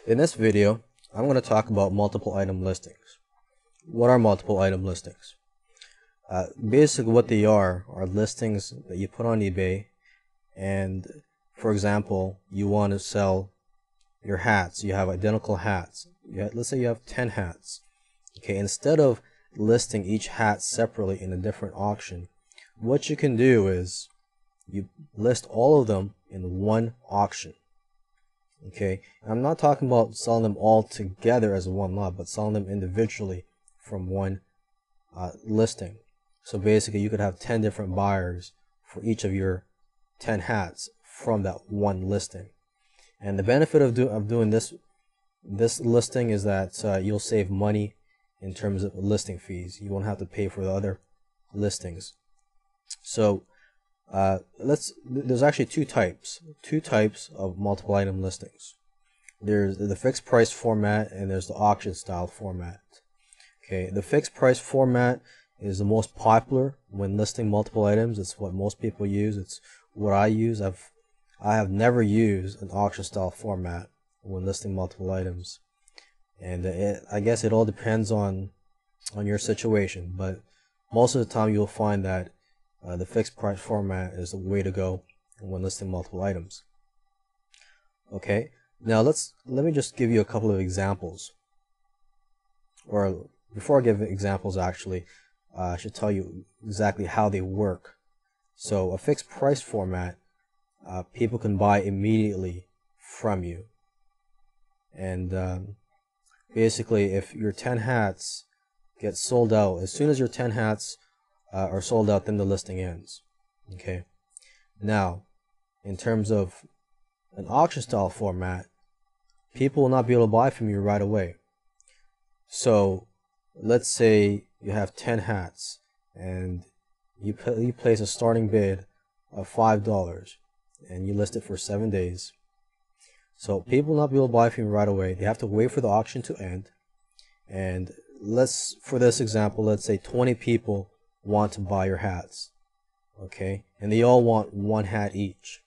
In this video, I'm going to talk about multiple item listings. What are multiple item listings? Basically what they are listings that you put on eBay, and for example, you want to sell your hats. You have identical hats. Let's say you have 10 hats. Okay, instead of listing each hat separately in a different auction, what you can do is you list all of them in one auction. Okay, I'm not talking about selling them all together as one lot, but selling them individually from one listing. So basically, you could have 10 different buyers for each of your 10 hats from that one listing. And the benefit of doing this listing is that you'll save money in terms of listing fees. You won't have to pay for the other listings. So there's actually two types of multiple item listings. There's the fixed price format and there's the auction style format. Okay, the fixed price format is the most popular when listing multiple items. It's what most people use. It's what I use. I have never used an auction style format when listing multiple items, and I guess it all depends on your situation, but most of the time you'll find that the fixed price format is the way to go when listing multiple items. Okay, now let me just give you a couple of examples. Or before I give examples, actually, I should tell you exactly how they work. So a fixed price format, people can buy immediately from you. And basically, if your 10 hats get sold out, as soon as your 10 hats are sold out, then the listing ends. Okay. Now, in terms of an auction style format, people will not be able to buy from you right away. So let's say you have 10 hats and you place a starting bid of $5 and you list it for 7 days. So people will not be able to buy from you right away. They have to wait for the auction to end. And for this example, let's say 20 people want to buy your hats. Okay, and they all want one hat each.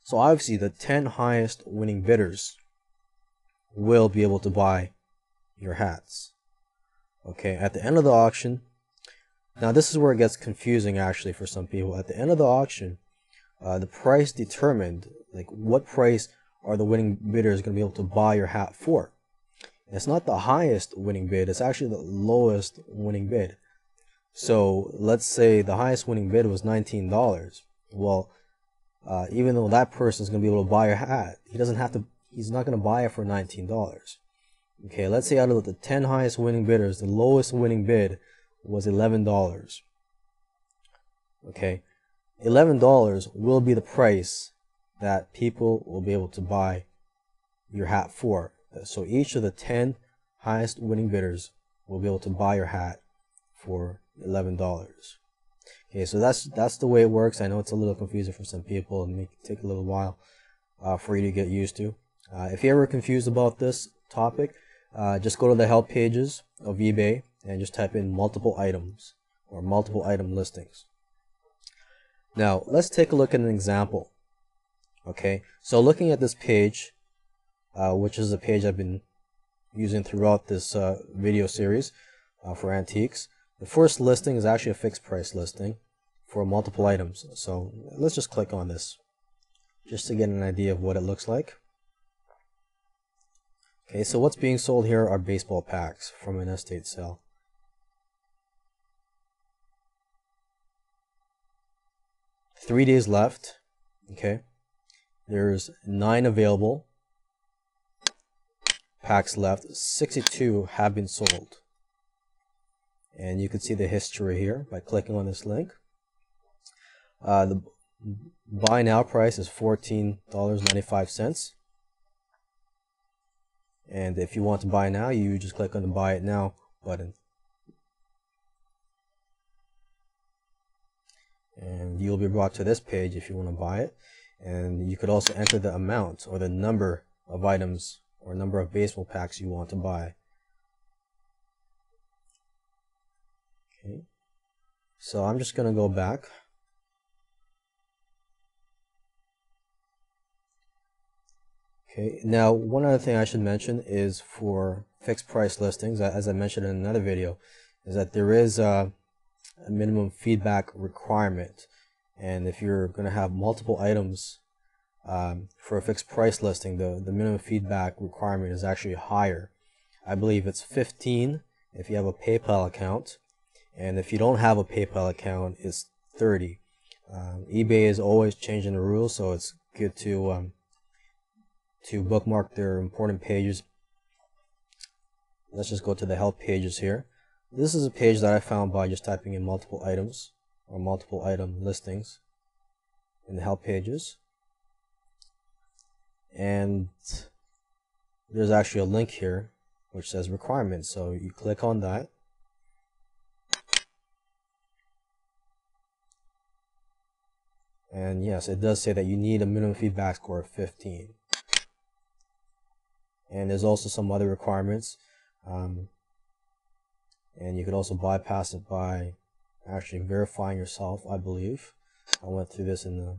So obviously the 10 highest winning bidders will be able to buy your hats. Okay, at the end of the auction, now this is where it gets confusing actually for some people. At the end of the auction, the price determined, like what price are the winning bidders going to be able to buy your hat for. It's not the highest winning bid, it's actually the lowest winning bid. So let's say the highest winning bid was $19. Well, even though that person is going to be able to buy your hat, he's not going to buy it for $19. Okay, let's say out of the 10 highest winning bidders, the lowest winning bid was $11. Okay, $11 will be the price that people will be able to buy your hat for. So each of the 10 highest winning bidders will be able to buy your hat for $11. Okay, so that's the way it works. I know it's a little confusing for some people and may take a little while for you to get used to. If you're ever confused about this topic, just go to the help pages of eBay and just type in multiple items or multiple item listings. Now let's take a look at an example. Okay, so looking at this page, which is a page I've been using throughout this video series for antiques. The first listing is actually a fixed price listing for multiple items. So let's just click on this just to get an idea of what it looks like. Okay, so what's being sold here are baseball packs from an estate sale. Three days left. Okay, there's 9 available packs left. 62 have been sold. And you can see the history here by clicking on this link. The buy now price is $14.95. And if you want to buy now, you just click on the buy it now button. And you'll be brought to this page if you want to buy it. And you could also enter the amount or the number of items or number of baseball packs you want to buy. Okay, so I'm just going to go back. Okay, now one other thing I should mention is for fixed price listings, as I mentioned in another video, is that there is a minimum feedback requirement. And if you're going to have multiple items for a fixed price listing, the minimum feedback requirement is actually higher. I believe it's 15 if you have a PayPal account, and if you don't have a PayPal account, it's 30. eBay is always changing the rules, so it's good to bookmark their important pages. Let's just go to the help pages here. This is a page that I found by just typing in multiple items or multiple item listings in the help pages. And there's actually a link here which says requirements. So you click on that. And yes, it does say that you need a minimum feedback score of 15. And there's also some other requirements. And you could also bypass it by actually verifying yourself, I believe. I went through this in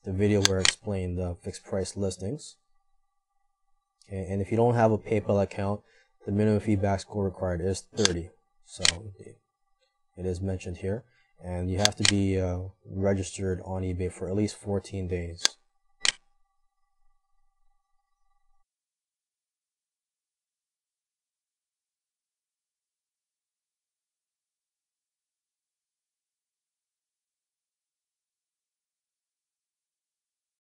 the video where I explained the fixed price listings. Okay, and if you don't have a PayPal account, the minimum feedback score required is 30. So it is mentioned here. And you have to be registered on eBay for at least 14 days.